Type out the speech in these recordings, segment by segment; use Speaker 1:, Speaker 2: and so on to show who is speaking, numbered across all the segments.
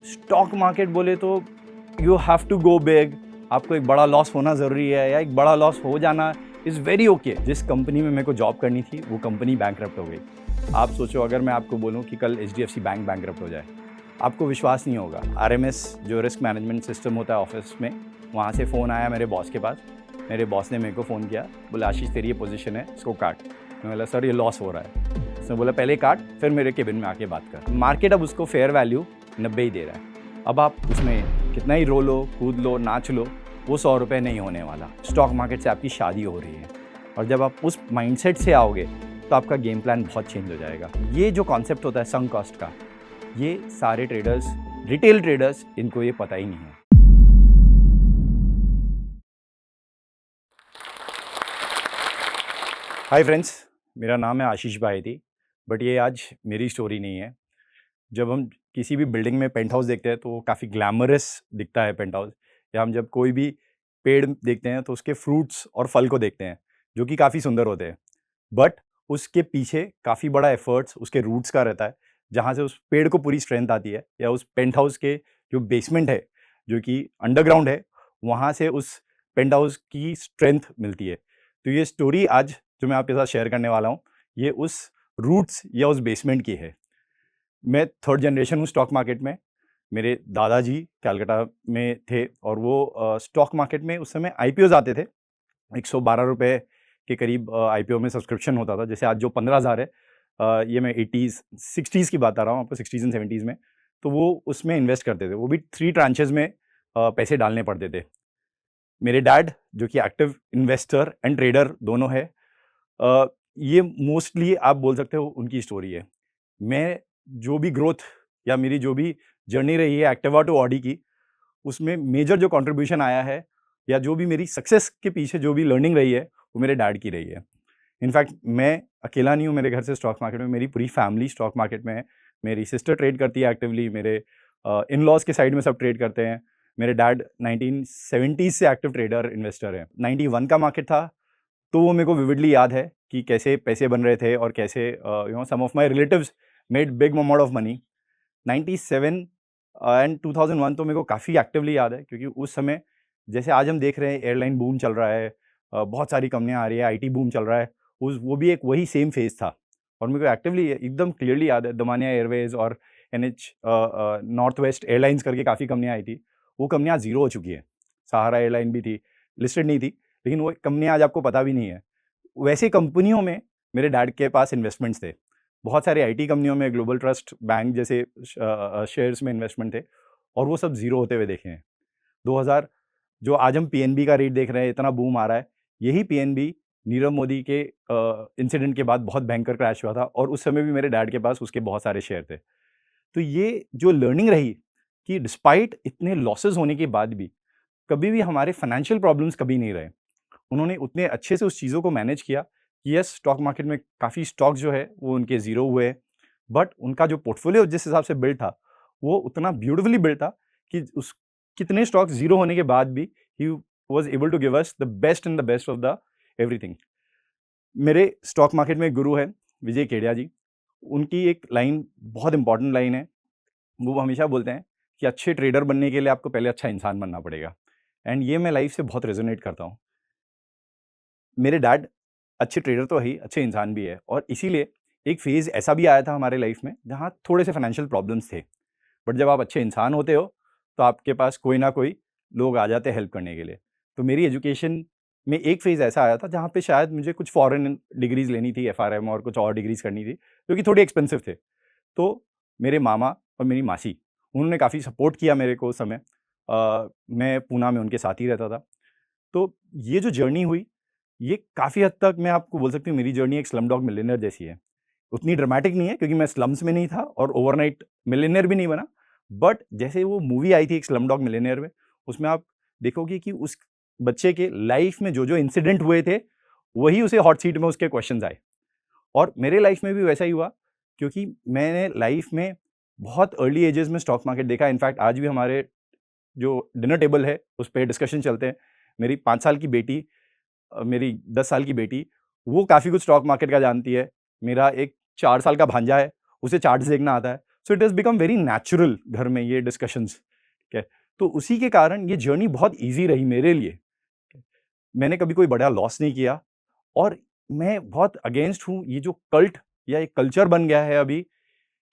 Speaker 1: Stock market बोले तो you have to go big, आपको एक बड़ा लॉस होना ज़रूरी है या एक बड़ा लॉस हो जाना इज़ वेरी ओके। जिस कंपनी में मेरे को जॉब करनी थी वो कंपनी बैंकरप्ट हो गई। आप सोचो अगर मैं आपको बोलूं कि कल HDFC बैंक बैंकरप्ट हो जाए, आपको विश्वास नहीं होगा। RMS जो रिस्क मैनेजमेंट सिस्टम होता है ऑफिस में, वहाँ से फ़ोन आया मेरे बॉस के पास। मेरे बॉस ने मेरे को फ़ोन किया, बोला आशीष तेरी ये पोजीशन है, इसको काट। मैं बोला सर ये लॉस हो रहा है। उसने बोला पहले काट फिर मेरे केबिन में आके बात कर। मार्केट अब उसको फेयर वैल्यू 90 ही दे रहा है। अब आप उसमें कितना ही रो लो, कूद लो, नाच लो, वो 100 रुपये नहीं होने वाला। स्टॉक मार्केट से आपकी शादी हो रही है और जब आप उस माइंडसेट से आओगे तो आपका गेम प्लान बहुत चेंज हो जाएगा। ये जो कॉन्सेप्ट होता है संक कॉस्ट का, ये सारे ट्रेडर्स, रिटेल ट्रेडर्स, इनको ये पता ही नहीं है। हाय फ्रेंड्स, मेरा नाम है आशीष भाईती, बट ये आज मेरी स्टोरी नहीं है। जब हम किसी भी बिल्डिंग में पेंट हाउस देखते हैं तो वो काफ़ी ग्लैमरस दिखता है पेंट हाउस, या हम जब कोई भी पेड़ देखते हैं तो उसके फ्रूट्स और फल को देखते हैं जो कि काफ़ी सुंदर होते हैं। बट उसके पीछे काफ़ी बड़ा एफर्ट्स उसके रूट्स का रहता है, जहाँ से उस पेड़ को पूरी स्ट्रेंथ आती है, या उस पेंट हाउस के जो बेसमेंट है जो कि अंडरग्राउंड है, वहाँ से उस पेंट हाउस की स्ट्रेंथ मिलती है। तो ये स्टोरी आज जो मैं आपके साथ शेयर करने वाला हूँ, ये उस रूट्स या उस बेसमेंट की है। मैं थर्ड जनरेशन हूँ स्टॉक मार्केट में। मेरे दादाजी कलकत्ता में थे और वो स्टॉक मार्केट में उस समय IPOs आते थे। 112 रुपये के करीब IPO में सब्सक्रिप्शन होता था। जैसे आज जो 15,000 है, ये मैं 80s 60s की बात कर रहा हूँ आपको, 60s एंड 70s में। तो वो उसमें इन्वेस्ट करते थे, वो भी 3 ट्रांचेज़ में पैसे डालने पड़ते थे। मेरे डैड जो कि एक्टिव इन्वेस्टर एंड ट्रेडर दोनों है, ये मोस्टली आप बोल सकते हो उनकी स्टोरी है। मैं जो भी ग्रोथ या मेरी जो भी जर्नी रही है एक्टिवा टू ऑडी की, उसमें मेजर जो कंट्रीब्यूशन आया है या जो भी मेरी सक्सेस के पीछे जो भी लर्निंग रही है, वो मेरे डैड की रही है। इनफैक्ट मैं अकेला नहीं हूँ मेरे घर से स्टॉक मार्केट में, मेरी पूरी फैमिली स्टॉक मार्केट में है। मेरी सिस्टर ट्रेड करती है एक्टिवली, मेरे इन लॉज के साइड में सब ट्रेड करते हैं। मेरे डैड 1970s से एक्टिव ट्रेडर इन्वेस्टर है। 91 का मार्केट था, तो वो मेरे को विविडली याद है कि कैसे पैसे बन रहे थे और कैसे some of my relatives made big amount of money. 97 and 2001 तो मेरे को काफ़ी एक्टिवली याद है, क्योंकि उस समय जैसे आज हम देख रहे हैं एयरलाइन बूम चल रहा है, बहुत सारी कंपनियां आ रही है, IT बूम चल रहा है, उस वो भी एक वही सेम फेज़ था। और मेरे को एक्टिवली एकदम क्लियरली याद है, दमानिया एयरवेज़ और NH नॉर्थ वेस्ट एयरलाइंस करके काफ़ी कंपनियाँ आई थी। वो कंपनियाँ ज़ीरो हो चुकी है। सहारा एयरलाइन भी थी, लिस्टेड नहीं थी, लेकिन वो कंपनियाँ आज आपको पता भी नहीं है। वैसी कंपनियों में मेरे डैड के पास इन्वेस्टमेंट्स थे। बहुत सारे IT कंपनियों में, ग्लोबल ट्रस्ट बैंक जैसे शेयर्स में इन्वेस्टमेंट थे, और वो सब ज़ीरो होते हुए देखे हैं। 2000 जो आज हम PNB का रेट देख रहे हैं, इतना बूम आ रहा है, यही PNB नीरव मोदी के इंसिडेंट के बाद बहुत भयंकर क्रैश हुआ था, और उस समय भी मेरे डैड के पास उसके बहुत सारे शेयर थे। तो ये जो लर्निंग रही कि डिस्पाइट इतने लॉसेस होने के बाद भी कभी भी हमारे फाइनेंशियल प्रॉब्लम्स कभी नहीं रहे। उन्होंने उतने अच्छे से उस चीज़ों को मैनेज किया कि यस, स्टॉक मार्केट में काफ़ी स्टॉक्स जो है वो उनके ज़ीरो हुए, बट उनका जो पोर्टफोलियो जिस हिसाब से बिल्ड था, वो उतना ब्यूटीफुली बिल्ड था कि उस कितने स्टॉक्स ज़ीरो होने के बाद भी he was able to give us the best and the best of the everything. मेरे स्टॉक मार्केट में एक गुरु है, विजय केडिया जी। उनकी एक लाइन बहुत इंपॉर्टेंट लाइन है। वो हमेशा बोलते हैं कि अच्छे ट्रेडर बनने के लिए आपको पहले अच्छा इंसान बनना पड़ेगा, एंड ये मैं लाइफ से बहुत रेजोनेट करता हूँ। मेरे डैड अच्छे ट्रेडर तो है ही, अच्छे इंसान भी है, और इसीलिए एक फेज़ ऐसा भी आया था हमारे लाइफ में जहाँ थोड़े से फाइनेंशियल प्रॉब्लम्स थे। बट जब आप अच्छे इंसान होते हो तो आपके पास कोई ना कोई लोग आ जाते हैं हेल्प करने के लिए। तो मेरी एजुकेशन में एक फेज़ ऐसा आया था जहाँ पे शायद मुझे कुछ फॉरेन डिग्रीज़ लेनी थी, FRM और कुछ और डिग्रीज़ करनी थी, जो कि थोड़ी एक्सपेंसिव थे। तो मेरे मामा और मेरी मासी, उन्होंने काफ़ी सपोर्ट किया मेरे को उस समय। मैं पूना में उनके साथ ही रहता था। तो ये जो जर्नी हुई, ये काफ़ी हद तक मैं आपको बोल सकती हूँ मेरी जर्नी एक स्लम डॉग मिलियनेयर जैसी है। उतनी ड्रामेटिक नहीं है क्योंकि मैं स्लम्स में नहीं था और ओवरनाइट मिलियनेयर भी नहीं बना। बट जैसे वो मूवी आई थी एक स्लम डॉग मिलियनेयर में, उसमें आप देखोगे कि उस बच्चे के लाइफ में जो इंसिडेंट हुए थे, वही उसे हॉट सीट में उसके क्वेश्चंस आए। और मेरे लाइफ में भी वैसा ही हुआ, क्योंकि मैंने लाइफ में बहुत अर्ली एजेस में स्टॉक मार्केट देखा। इनफैक्ट आज भी हमारे जो डिनर टेबल है उस पे डिस्कशन चलते हैं। मेरी 5 साल की बेटी, मेरी 10 साल की बेटी, वो काफ़ी कुछ स्टॉक मार्केट का जानती है। मेरा एक 4 साल का भांजा है, उसे चार्ट्स देखना आता है। So it has become very natural घर में ये डिस्कशंस, ठीक है। तो उसी के कारण ये जर्नी बहुत ईजी रही मेरे लिए। मैंने कभी कोई बड़ा लॉस नहीं किया, और मैं बहुत अगेंस्ट हूँ ये जो कल्ट या एक कल्चर बन गया है अभी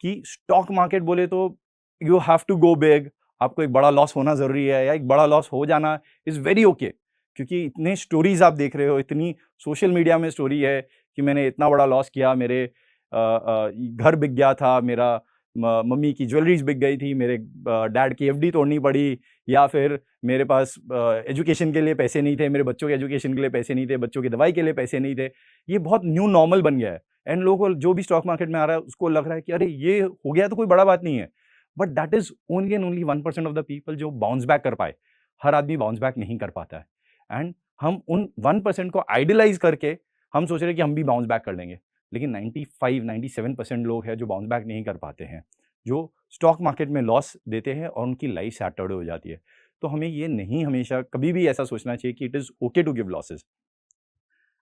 Speaker 1: कि स्टॉक मार्केट बोले तो you have to go big, आपको एक बड़ा लॉस होना ज़रूरी है या एक बड़ा लॉस हो जाना इज़ वेरी ओके। क्योंकि इतने स्टोरीज़ आप देख रहे हो, इतनी सोशल मीडिया में स्टोरी है कि मैंने इतना बड़ा लॉस किया, मेरे घर बिक गया था, मेरा मम्मी की ज्वेलरीज बिक गई थी, मेरे डैड की एफडी तोड़नी पड़ी, या फिर मेरे पास एजुकेशन के लिए पैसे नहीं थे, मेरे बच्चों के एजुकेशन के लिए पैसे नहीं थे, बच्चों की दवाई के लिए पैसे नहीं थे। ये बहुत न्यू नॉर्मल बन गया है, एंड लोगों को जो भी स्टॉक मार्केट में आ रहा है उसको लग रहा है कि अरे ये हो गया तो कोई बड़ा बात नहीं है। But that is only and only 1% of the people जो बाउंस बैक कर पाए। हर आदमी बाउंस बैक नहीं कर पाता है, एंड हम उन 1% को आइडियलाइज करके हम सोच रहे हैं कि हम भी बाउंस बैक कर लेंगे। लेकिन 95-97% लोग हैं जो बाउंस बैक नहीं कर पाते हैं, जो स्टॉक मार्केट में लॉस देते हैं और उनकी लाइफ सैटर्ड हो जाती है। तो हमें ये नहीं हमेशा कभी भी ऐसा सोचना चाहिए कि it is okay to give losses.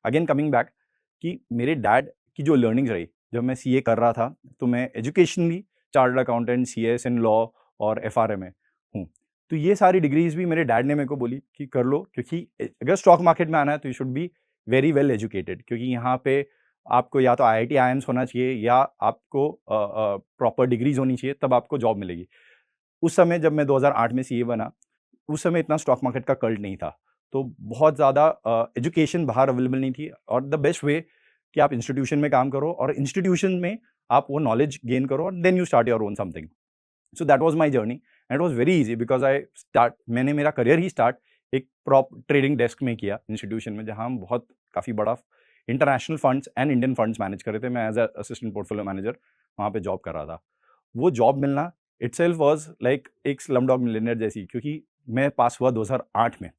Speaker 1: Again coming back कि मेरे डैड की जो लर्निंग्स रही, जब मैं सीए कर रहा था तो मैं educationally chartered accountant, CS in law और एफआरए में हूँ। तो ये सारी डिग्रीज भी मेरे डैड ने मेरे को बोली कि कर लो, क्योंकि अगर स्टॉक मार्केट में आना है तो you should be very well educated, क्योंकि यहाँ पे आपको या तो आईआईटी आईएम्स होना चाहिए या आपको प्रॉपर डिग्रीज होनी चाहिए, तब आपको जॉब मिलेगी। उस समय जब मैं 2008 में सीए बना, उस समय इतना स्टॉक मार्केट का कल्ट नहीं था, तो बहुत ज़्यादा एजुकेशन बाहर अवेलेबल नहीं थी, और द बेस्ट वे कि आप इंस्टीट्यूशन में काम करो और इंस्टीट्यूशन में आप वो नॉलेज गेन करो और then you start your own something. So that was my journey and it was very easy because मैंने मेरा करियर ही स्टार्ट एक प्रॉप ट्रेडिंग डेस्क में किया इंस्टीट्यूशन में, जहाँ हम बहुत काफ़ी बड़ा international funds and Indian funds manage कर रहे थे। मैं एज असिस्टेंट पोर्टफोलियो मैनेजर वहाँ पे जॉब कर रहा था। वो जॉब मिलना इटसेल्फ वाज लाइक एक स्लमडॉग मिलियनेयर जैसी, क्योंकि मैं पास हुआ 2008 में।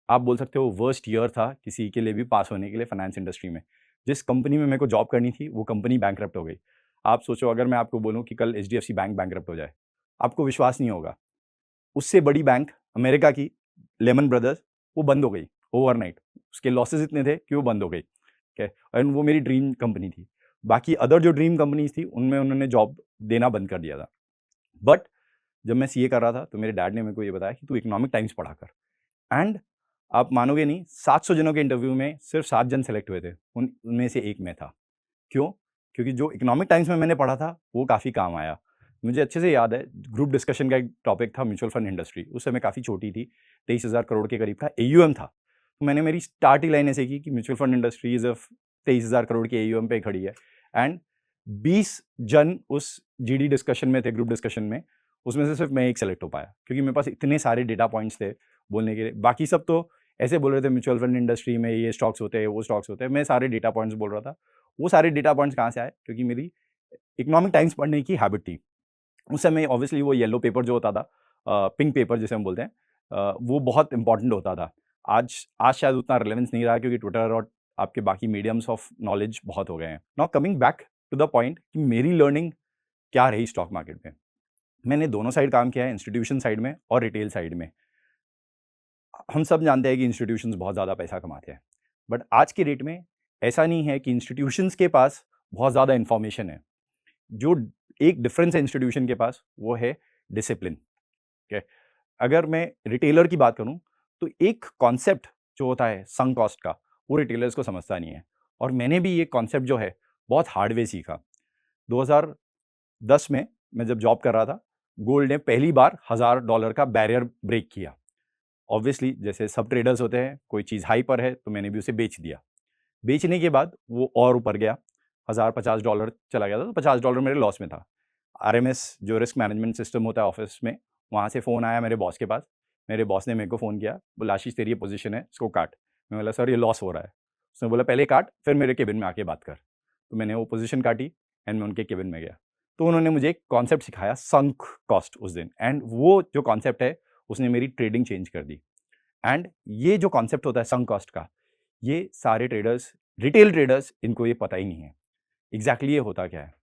Speaker 1: आप बोल सकते हो वर्स्ट ईयर था किसी के लिए भी पास होने के लिए फाइनेंस इंडस्ट्री में। जिस कंपनी में मेरे को जॉब करनी थी वो कंपनी बैंकरप्ट हो गई। आप सोचो अगर मैं आपको बोलूं कि कल एचडीएफसी बैंक बैंकरप्ट हो जाए, आपको विश्वास नहीं होगा। उससे बड़ी बैंक अमेरिका की लेमन ब्रदर्स, वो बंद हो गई ओवरनाइट। उसके लॉसेस इतने थे कि वो बंद हो गई, ठीक है। एंड वो मेरी ड्रीम कंपनी थी। बाकी अदर जो ड्रीम कंपनीज थी उनमें उन्होंने जॉब देना बंद कर दिया था। बट जब मैं सीए कर रहा था तो मेरे डैड ने मेरे को ये बताया कि तू इकोनॉमिक टाइम्स पढ़ा कर। एंड आप मानोगे नहीं, 700 जनों के इंटरव्यू में सिर्फ 7 जन सेलेक्ट हुए थे, उनमें से एक मैं था। क्यों? क्योंकि जो इकोनॉमिक टाइम्स में मैंने पढ़ा था वो काफ़ी काम आया। मुझे अच्छे से याद है, ग्रुप डिस्कशन का एक टॉपिक था म्यूचुअल फंड इंडस्ट्री। उस समय काफ़ी छोटी थी, 23,000 करोड़ के करीब था, एयूएम था। तो मैंने मेरी स्टार्ट ही लाइन ऐसे की कि mutual fund industry is 23,000 crore के एयूएम पे खड़ी है, एंड 20 जन उस जीडी डिस्कशन में थे, ग्रुप डिस्कशन में। उसमें से सिर्फ मैं एक सेलेक्ट हो पाया, क्योंकि मेरे पास इतने सारे डेटा पॉइंट्स थे बोलने के लिए। बाकी सब तो ऐसे बोल रहे थे म्यूचुअल फंड इंडस्ट्री में ये स्टॉक्स होते हैं, वो स्टॉक्स होते हैं। मैं सारे डेटा पॉइंट्स बोल रहा था। वो सारे डेटा पॉइंट्स कहाँ से आए? क्योंकि मेरी इकोनॉमिक टाइम्स पढ़ने की हैबिट थी। उस समय ऑब्वियसली वो येलो पेपर जो होता था, पिंक पेपर जिसे हम बोलते हैं, वो बहुत इंपॉर्टेंट होता था। आज आज शायद उतना रिलेवेंस नहीं रहा, क्योंकि ट्विटर और आपके बाकी मीडियम्स ऑफ नॉलेज बहुत हो गए हैं। Now coming back to the point कि मेरी लर्निंग क्या रही स्टॉक मार्केट में। मैंने दोनों साइड काम किया है, इंस्टीट्यूशन साइड में और रिटेल साइड में। हम सब जानते हैं कि इंस्टीट्यूशंस बहुत ज़्यादा पैसा कमाते हैं, बट आज की डेट में ऐसा नहीं है कि इंस्टीट्यूशंस के पास बहुत ज़्यादा इन्फॉर्मेशन है। जो एक डिफरेंस है इंस्टीट्यूशन के पास, वो है डिसिप्लिन, ठीक है। अगर मैं रिटेलर की बात करूं तो एक कॉन्सेप्ट जो होता है संक कॉस्ट का, वो रिटेलर्स को समझता नहीं है। और मैंने भी ये कॉन्सेप्ट जो है बहुत हार्ड वे सीखा। 2010 में मैं जब जॉब कर रहा था, गोल्ड ने पहली बार $1000 का बैरियर ब्रेक किया। ऑब्वियसली जैसे सब ट्रेडर्स होते हैं, कोई चीज़ हाई पर है तो मैंने भी उसे बेच दिया। बेचने के बाद वो और ऊपर गया, $1050 चला गया था, तो $50 मेरे लॉस में था। आरएमएस जो रिस्क मैनेजमेंट सिस्टम होता है ऑफिस में, वहाँ से फ़ोन आया मेरे बॉस के पास। मेरे बॉस ने मेरे को फ़ोन किया, बोला आशीष तेरी ये पोजीशन है, इसको काट। मैं बोला सर ये लॉस हो रहा है। उसने बोला पहले काट, फिर मेरे केबिन में आके बात कर। तो मैंने वो पोजीशन काटी एंड मैं उनके केबिन में गया। तो उन्होंने मुझे एक कॉन्सेप्ट सिखाया, संक कॉस्ट, उस दिन। एंड वो जो कॉन्सेप्ट है उसने मेरी ट्रेडिंग चेंज कर दी। एंड ये जो कॉन्सेप्ट होता है संक कॉस्ट का, ये सारे ट्रेडर्स, रिटेल ट्रेडर्स, इनको ये पता ही नहीं है एग्जैक्टली ये होता क्या है।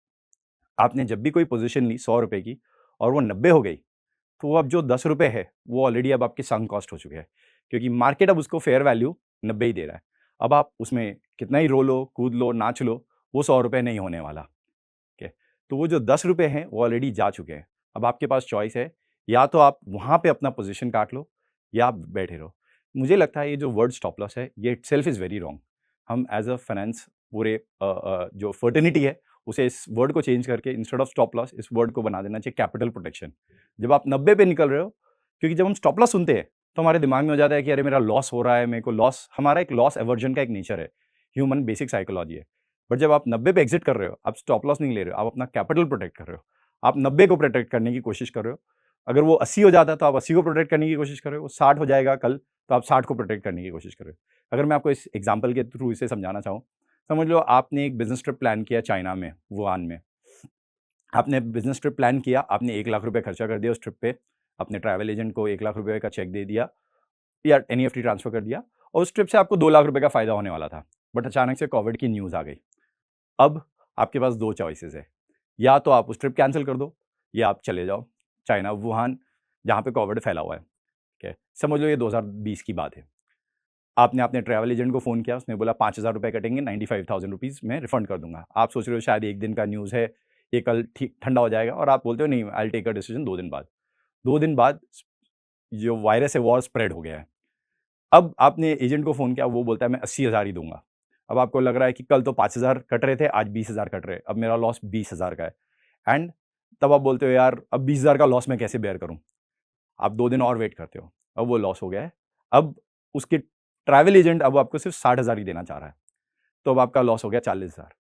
Speaker 1: आपने जब भी कोई पोजीशन ली 100 रुपए की और वो 90 हो गई, तो वो अब जो 10 रुपए है वो ऑलरेडी अब आपके संक कॉस्ट हो चुके हैं, क्योंकि मार्केट अब उसको फेयर वैल्यू 90 ही दे रहा है। अब आप उसमें कितना ही रो लो, कूद लो, नाच लो, वो 100 रुपए नहीं होने वाला, ठीक है। तो वो जो 10 रुपये हैं वो ऑलरेडी जा चुके हैं। अब आपके पास चॉइस है, या तो आप वहाँ पे अपना पोजीशन काट लो या आप बैठे रहो। मुझे लगता है ये जो वर्ड स्टॉप लॉस है ये इटसेल्फ इज़ वेरी रॉन्ग। हम एज़ अ फाइनेंस पूरे जो फर्टिनिटी है उसे इस वर्ड को चेंज करके इंस्टेड ऑफ स्टॉप लॉस इस वर्ड को बना देना चाहिए कैपिटल प्रोटेक्शन। जब आप 90 पे निकल रहे हो, क्योंकि जब हम स्टॉप लॉस सुनते हैं तो हमारे दिमाग में हो जाता है कि अरे मेरा लॉस हो रहा है, मेरे को लॉस, हमारा एक लॉस एवर्जन का एक नेचर है, ह्यूमन बेसिक साइकोलॉजी है। बट जब आप 90 पे एग्जिट कर रहे हो, आप स्टॉप लॉस नहीं ले रहे हो, आप अपना कैपिटल प्रोटेक्ट कर रहे हो, आप 90 को प्रोटेक्ट करने की कोशिश कर रहे हो। अगर वो 80 हो जाता है तो आप 80 को प्रोटेक्ट करने की कोशिश कर रहे हो, वो 60 हो जाएगा कल तो आप 60 को प्रोटेक्ट करने की कोशिश कर रहे हो। अगर मैं आपको इस एग्जाम्पल के थ्रू इसे समझाना चाहूँ, समझ लो आपने एक बिजनेस ट्रिप प्लान किया चाइना में, वुहान में। आपने बिजनेस ट्रिप प्लान किया, आपने 1 लाख रुपए खर्चा कर दिया उस ट्रिप पे, अपने ट्रैवल एजेंट को 1 लाख रुपए का चेक दे दिया या एनईएफटी ट्रांसफर कर दिया, और उस ट्रिप से आपको 2 लाख रुपए का फ़ायदा होने वाला था। बट अचानक से कोविड की न्यूज़ आ गई। अब आपके पास 2 चॉइसेस है, या तो आप उस ट्रिप कैंसल कर दो या आप चले जाओ चाइना, वुहान, जहाँ पे कोविड फैला हुआ है। ठीक है? समझ लो ये 2020 की बात है। आपने अपने ट्रैवल एजेंट को फ़ोन किया, उसने बोला 5,000 रुपए कटेंगे, 95,000 रुपीज़ मैं रिफंड कर दूँगा। आप सोच रहे हो शायद 1 दिन का न्यूज़ है, ये कल ठीक ठंडा हो जाएगा, और आप बोलते हो नहीं, I will take a decision 2 दिन बाद। 2 दिन बाद जो वायरस है वो स्प्रेड हो गया है। अब आपने एजेंट को फ़ोन किया, वो बोलता है मैं 80,000 ही दूँगा। अब आपको लग रहा है कि कल तो 5,000 कट रहे थे, आज 20,000 कट रहे हैं, अब मेरा लॉस 20,000 का है। एंड तब आप बोलते हो यार अब 20,000 का लॉस मैं कैसे बेयर करूँ? आप 2 दिन और वेट करते हो, अब वो लॉस हो गया है। अब उसके ट्रैवल एजेंट अब आपको सिर्फ़ 60,000 ही देना चाह रहा है, तो अब आपका लॉस हो गया 40,000।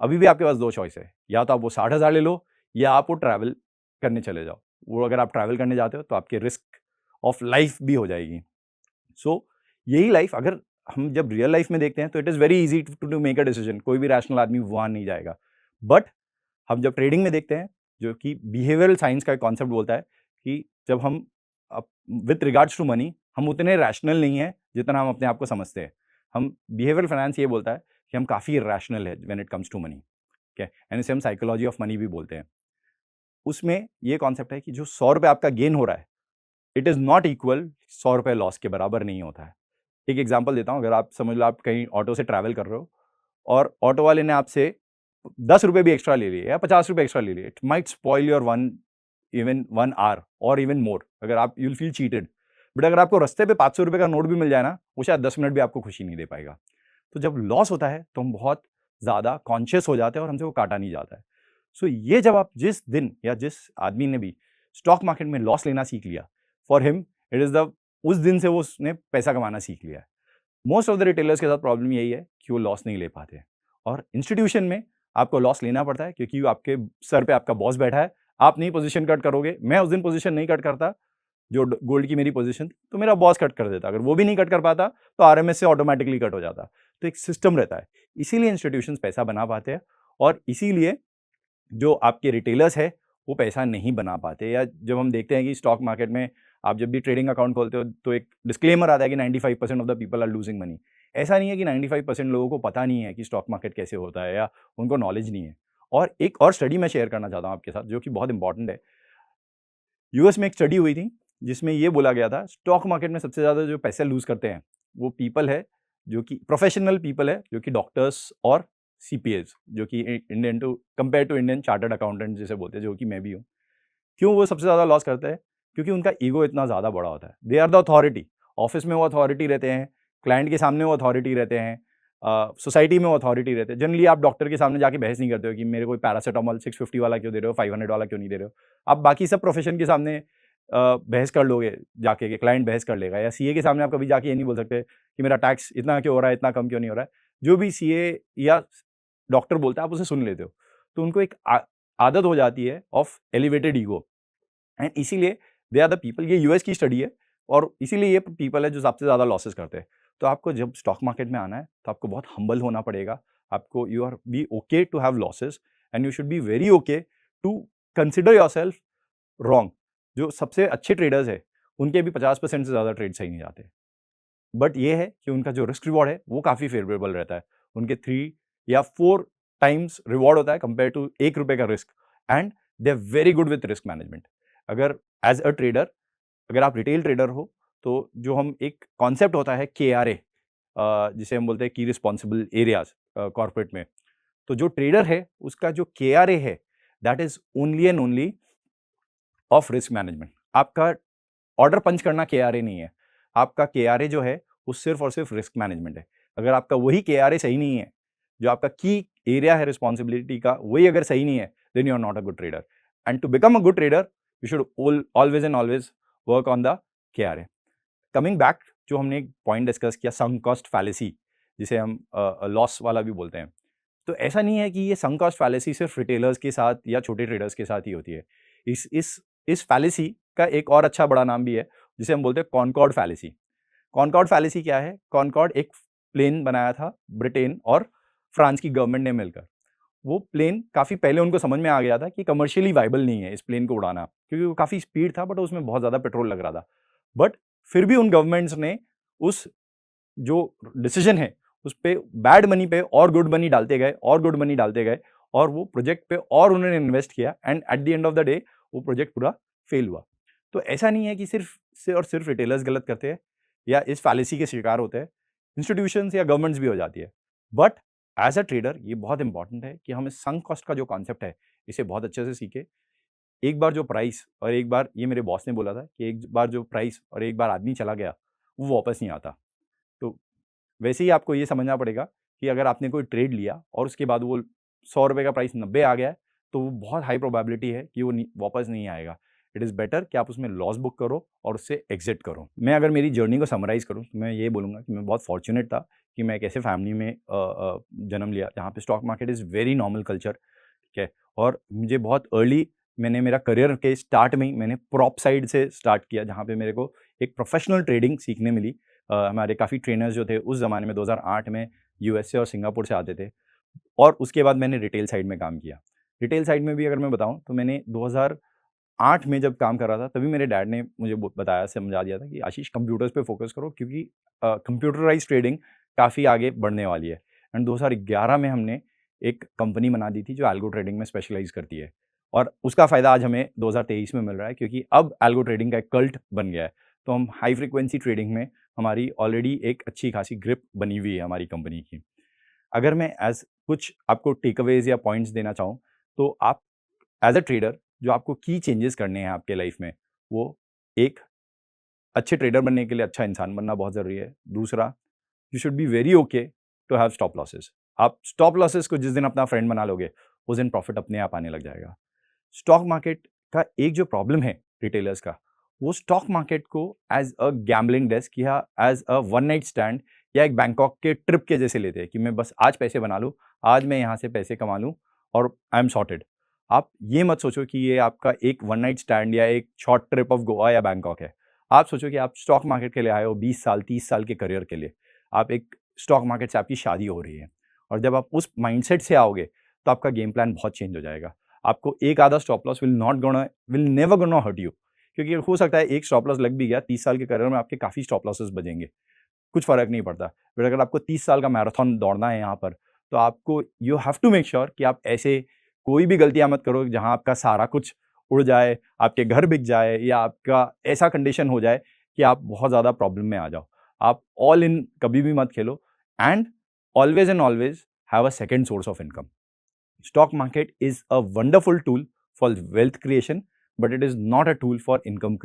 Speaker 1: अभी भी आपके पास 2 चॉइस है, या तो आप वो 60,000 ले लो या आप वो ट्रैवल करने चले जाओ। वो अगर आप ट्रैवल करने जाते हो तो आपके रिस्क ऑफ लाइफ़ भी हो जाएगी। सो यही लाइफ़ अगर हम जब रियल लाइफ़ में देखते हैं तो it is very easy to make a decision, कोई भी रैशनल आदमी वहाँ नहीं जाएगा। बट हम जब ट्रेडिंग में देखते हैं, जो कि बिहेवियरल साइंस का एक कॉन्सेप्ट बोलता है कि जब हम विथ रिगार्ड्स टू मनी हम उतने रैशनल नहीं हैं जितना हम अपने आप को समझते हैं। हम बिहेवियरल फाइनेंस ये बोलता है कि हम काफ़ी रैशनल है when it comes to money. ठीक है? एंड इसे हम साइकोलॉजी ऑफ मनी भी बोलते हैं। उसमें ये कॉन्सेप्ट है कि जो 100 रुपए आपका गेन हो रहा है, इट इज़ नॉट इक्वल 100 रुपए लॉस के बराबर नहीं होता है। एक एग्जांपल देता हूँ, अगर आप समझ लो आप कहीं ऑटो से ट्रैवल कर रहे हो और ऑटो वाले ने आपसे 10 रुपए भी एक्स्ट्रा ले लिए या 50 रुपए एक्स्ट्रा ले लिए, it might spoil your even 1 hour और इवन मोर, अगर आप you will feel cheated. But अगर आपको रास्ते पे 500 रुपए का नोट भी मिल जाए ना, वो शायद 10 मिनट भी आपको खुशी नहीं दे पाएगा। तो जब लॉस होता है तो हम बहुत ज़्यादा कॉन्शियस हो जाते हैं और हमसे वो काटा नहीं जाता है। सो ये जब आप जिस दिन या जिस आदमी ने भी स्टॉक मार्केट में लॉस लेना सीख लिया, for him it is the, उस दिन से वो उसने पैसा कमाना सीख लिया है। मोस्ट ऑफ द रिटेलर्स के साथ प्रॉब्लम यही है कि वो लॉस नहीं ले पाते हैं, और इंस्टीट्यूशन में आपको लॉस लेना पड़ता है क्योंकि आपके सर पे आपका बॉस बैठा है। आप नहीं पोजीशन कट करोगे, मैं उस दिन पोजीशन नहीं कट करता जो गोल्ड की मेरी पोजीशन थी, तो मेरा बॉस कट कर देता। अगर वो भी नहीं कट कर पाता तो आरएमएस से ऑटोमेटिकली कट हो जाता। तो एक सिस्टम रहता है, इसीलिए इंस्टीट्यूशंस पैसा बना पाते हैं, और इसीलिए जो आपके रिटेलर्स है वो पैसा नहीं बना पाते। या जब हम देखते हैं कि स्टॉक मार्केट में आप जब भी ट्रेडिंग अकाउंट खोलते हो तो एक डिस्क्लेमर आता है कि 95% of the people are losing money. ऐसा नहीं है कि 95% लोगों को पता नहीं है कि स्टॉक मार्केट कैसे होता है या उनको नॉलेज नहीं है। और एक और स्टडी मैं शेयर करना चाहता हूँ आपके साथ जो कि बहुत इंपॉर्टेंट है। यूएस में एक स्टडी हुई थी जिसमें ये बोला गया था स्टॉक मार्केट में सबसे ज़्यादा जो पैसे लूज़ करते हैं वो पीपल है जो कि प्रोफेशनल पीपल है, जो कि डॉक्टर्स और सीपीएज, जो कि Indian to compare to Indian chartered accountant जिसे बोलते हैं, जो कि मैं भी हूँ। क्यों वो सबसे ज़्यादा लॉस करते हैं? क्योंकि उनका ईगो इतना ज़्यादा बड़ा होता है। They are the authority. Office में वो अथॉरिटी रहते हैं, क्लाइंट के सामने वो अथॉरिटी रहते हैं, सोसाइटी में वो अथॉरिटी रहते हैं। जनरली आप डॉक्टर के सामने जाके बहस नहीं करते हो कि मेरे को पैरासीटामोल 650 वाला क्यों दे रहे हो, 500 वाला क्यों नहीं दे रहे हो। आप बाकी सब प्रोफेशन के सामने बहस कर लोगे जाके, क्लाइंट बहस कर लेगा। या सीए के सामने आप कभी जाके ये नहीं बोल सकते कि मेरा टैक्स इतना क्यों हो रहा है, इतना कम क्यों नहीं हो रहा है। जो भी सीए या डॉक्टर बोलता है आप उसे सुन लेते हो। तो उनको एक आदत हो जाती है ऑफ एलिवेटेड ईगो, एंड इसीलिए दे आर द पीपल। ये यूएस की स्टडी है, और इसीलिए ये पीपल है जो सबसे ज़्यादा लॉसेस करते हैं। तो आपको जब स्टॉक मार्केट में आना है तो आपको बहुत हम्बल होना पड़ेगा। आपको you are be okay to have losses, and you should be very okay to consider yourself wrong. जो सबसे अच्छे ट्रेडर्स है उनके भी 50% से ज़्यादा ट्रेड सही नहीं जाते। बट ये है कि उनका जो रिस्क रिवॉर्ड है वो काफ़ी फेवरेबल रहता है। उनके 3 या 4 टाइम्स रिवॉर्ड होता है कंपेयर टू 1 रुपए का risk, and they are very good with risk management. अगर एज अ ट्रेडर, अगर आप रिटेल ट्रेडर हो, तो जो हम एक कॉन्सेप्ट होता है केआरए, जिसे हम बोलते हैं की रिस्पॉन्सिबल एरियाज कॉर्पोरेट में, तो जो ट्रेडर है उसका जो केआरए है that is only and only of risk management. आपका ऑर्डर पंच करना KRA नहीं है, आपका KRA जो है वो सिर्फ और सिर्फ रिस्क मैनेजमेंट है। अगर आपका वही KRA सही नहीं है, जो आपका की एरिया है रिस्पॉन्सिबिलिटी का, वही अगर सही नहीं है, then you are not a good trader. And to become a good trader you should always and always work on the KRA। Coming back, जो हमने एक पॉइंट डिस्कस किया, संक कॉस्ट फैलेसी, जिसे हम लॉस वाला भी बोलते हैं। तो ऐसा नहीं है कि ये संक कॉस्ट फैलेसी सिर्फ रिटेलर्स के साथ या छोटे ट्रेडर्स के साथ ही होती है। इस फैलेसी का एक और अच्छा बड़ा नाम भी है, जिसे हम बोलते हैं कॉनकॉर्ड फैलेसी। कॉनकॉर्ड फैलेसी क्या है? कॉनकॉर्ड एक प्लेन बनाया था ब्रिटेन और फ्रांस की गवर्नमेंट ने मिलकर। वो प्लेन काफ़ी पहले उनको समझ में आ गया था कि कमर्शियली वाइबल नहीं है इस प्लेन को उड़ाना, क्योंकि वो काफ़ी स्पीड था बट उसमें बहुत ज़्यादा पेट्रोल लग रहा था। बट फिर भी उन गवर्नमेंट्स ने उस जो डिसीजन है उस पर बैड मनी पे और गुड मनी डालते गए और गुड मनी डालते गए, और वो प्रोजेक्ट पे और उन्होंने इन्वेस्ट किया, and at the end of the day वो प्रोजेक्ट पूरा फेल हुआ। तो ऐसा नहीं है कि सिर्फ रिटेलर्स गलत करते हैं या इस फैलेसी के शिकार होते हैं, इंस्टीट्यूशंस या गवर्नमेंट्स भी हो जाती है। बट एज अ ट्रेडर ये बहुत इंपॉर्टेंट है कि हम इस संक कॉस्ट का जो कॉन्सेप्ट है इसे बहुत अच्छे से सीखे। एक बार जो प्राइस और एक बार, ये मेरे बॉस ने बोला था कि एक बार जो प्राइस और एक बार आदमी चला गया वो वापस नहीं आता। तो वैसे ही आपको ये समझना पड़ेगा कि अगर आपने कोई ट्रेड लिया और उसके बाद वो 100 रुपये का प्राइस 90 आ गया है, तो वो बहुत हाई प्रोबेबिलिटी है कि वो वापस नहीं आएगा। इट इज़ बेटर कि आप उसमें लॉस बुक करो और उससे एग्जिट करो। मैं अगर मेरी जर्नी को समराइज़ करूँ तो मैं ये बोलूँगा कि मैं बहुत फॉर्चुनेट था कि मैं एक ऐसे फैमिली में जन्म लिया जहाँ पे stock market is very normal culture, ठीक है। और मुझे बहुत अर्ली, मैंने मेरा करियर के स्टार्ट में ही मैंने प्रॉप साइड से स्टार्ट किया, जहाँ पे मेरे को एक प्रोफेशनल ट्रेडिंग सीखने मिली। हमारे काफ़ी ट्रेनर्स जो थे उस ज़माने में 2008 में USA और सिंगापुर से आते थे, और उसके बाद मैंने रिटेल साइड में काम किया। रिटेल साइड में भी अगर मैं बताऊं तो मैंने 2008 में जब काम कर रहा था, तभी मेरे डैड ने मुझे बताया, समझा दिया था कि आशीष कंप्यूटर्स पे फोकस करो, क्योंकि कंप्यूटराइज ट्रेडिंग काफ़ी आगे बढ़ने वाली है। एंड 2011 में हमने एक कंपनी बना दी थी जो एल्गो ट्रेडिंग में स्पेशलाइज करती है, और उसका फ़ायदा आज हमें 2023 में मिल रहा है, क्योंकि अब एल्गो ट्रेडिंग का एक कल्ट बन गया है। तो हम हाई फ्रिक्वेंसी ट्रेडिंग में हमारी ऑलरेडी एक अच्छी खासी ग्रिप बनी हुई है हमारी कंपनी की। अगर मैं एज कुछ आपको टेकअवेज या पॉइंट्स देना चाहूँ, तो आप एज अ ट्रेडर जो आपको की चेंजेस करने हैं आपके लाइफ में, वो एक अच्छे ट्रेडर बनने के लिए अच्छा इंसान बनना बहुत ज़रूरी है। दूसरा, you should be very okay to have stop losses. आप स्टॉप लॉसेस को जिस दिन अपना फ्रेंड बना लोगे, उस दिन प्रॉफिट अपने आप आने लग जाएगा। स्टॉक मार्केट का एक जो प्रॉब्लम है रिटेलर्स का, वो स्टॉक मार्केट को एज अ गैम्बलिंग डेस्क या as a one night stand या एक बैंकॉक के ट्रिप के जैसे लेते हैं कि मैं बस आज पैसे बना लूँ, आज मैं यहाँ से पैसे कमा लूँ और आई एम सॉर्टेड। आप ये मत सोचो कि ये आपका एक वन नाइट स्टैंड या एक शॉर्ट ट्रिप ऑफ गोवा या बैंकॉक है। आप सोचो कि आप स्टॉक मार्केट के लिए आए हो 20 साल 30 साल के करियर के लिए। आप एक स्टॉक मार्केट से आपकी शादी हो रही है, और जब आप उस माइंडसेट से आओगे तो आपका गेम प्लान बहुत चेंज हो जाएगा। आपको एक आधा stop loss will never gonna hurt you, क्योंकि हो सकता है एक स्टॉप लॉस लग भी गया, 30 साल के करियर में आपके काफ़ी स्टॉप लॉसेस बजेंगे, कुछ फ़र्क नहीं पड़ता। बट अगर आपको 30 साल का मैराथन दौड़ना है यहाँ पर, तो आपको you have to make sure कि आप ऐसे कोई भी गलतियाँ मत करो जहाँ आपका सारा कुछ उड़ जाए, आपके घर बिक जाए, या आपका ऐसा कंडीशन हो जाए कि आप बहुत ज़्यादा प्रॉब्लम में आ जाओ। आप ऑल इन कभी भी मत खेलो, and always and always have a second source of income. Stock market is a wonderful tool for wealth creation, but it is not a tool for income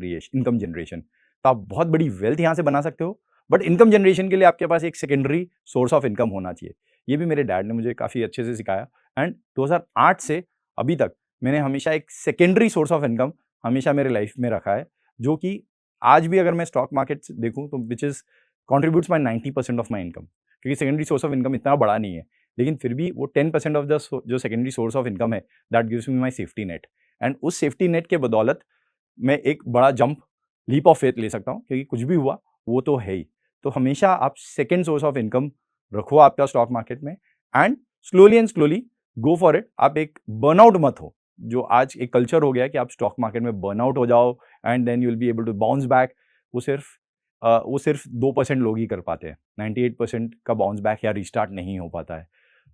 Speaker 1: generation. तो आप बहुत बड़ी वेल्थ यहाँ से बना सकते हो, बट इनकम जनरेशन के लिए आपके पास एक सेकेंडरी सोर्स ऑफ इनकम होना चाहिए। ये भी मेरे डैड ने मुझे काफ़ी अच्छे से सिखाया, एंड 2008 से अभी तक मैंने हमेशा एक सेकेंडरी सोर्स ऑफ इनकम हमेशा मेरे लाइफ में रखा है, जो कि आज भी अगर मैं स्टॉक मार्केट देखूँ तो which is contributes my 90% of my income, क्योंकि सेकेंडरी सोर्स ऑफ इनकम इतना बड़ा नहीं है, लेकिन फिर भी वो 10% ऑफ द जो सेकेंडरी सोर्स ऑफ इनकम है, that gives me my safety net. And उस सेफ्टी नेट के बदौलत मैं एक बड़ा जंप, लीप ऑफ फेथ ले सकता हूँ, क्योंकि कुछ भी हुआ वो तो है ही। तो हमेशा आप सेकेंड सोर्स ऑफ इनकम रखो आपका स्टॉक मार्केट में, and slowly go for it. आप एक बर्नआउट मत हो, जो आज एक कल्चर हो गया है कि आप स्टॉक मार्केट में बर्नआउट हो जाओ and then you will be able to bounce back. वो सिर्फ 2% लोग ही कर पाते हैं, 98% का बाउंस बैक या रिस्टार्ट नहीं हो पाता है।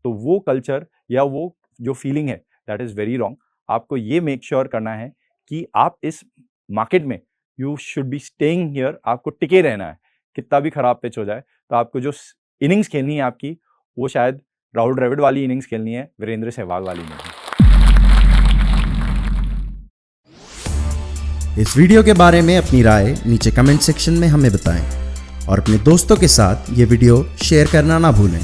Speaker 1: तो वो कल्चर या वो जो फीलिंग है, दैट इज़ वेरी रॉन्ग। आपको ये मेक श्योर करना है कि आप इस मार्केट में you should be staying here, आपको टिके रहना है। कितना भी खराब पिच हो जाए, तो आपको जो इनिंग्स खेलनी है आपकी, वो शायद राहुल द्रविड़ वाली इनिंग्स खेलनी है, वीरेंद्र सहवाग वाली नहीं।
Speaker 2: इस वीडियो के बारे में अपनी राय नीचे कमेंट सेक्शन में हमें बताएं और अपने दोस्तों के साथ ये वीडियो शेयर करना ना भूलें।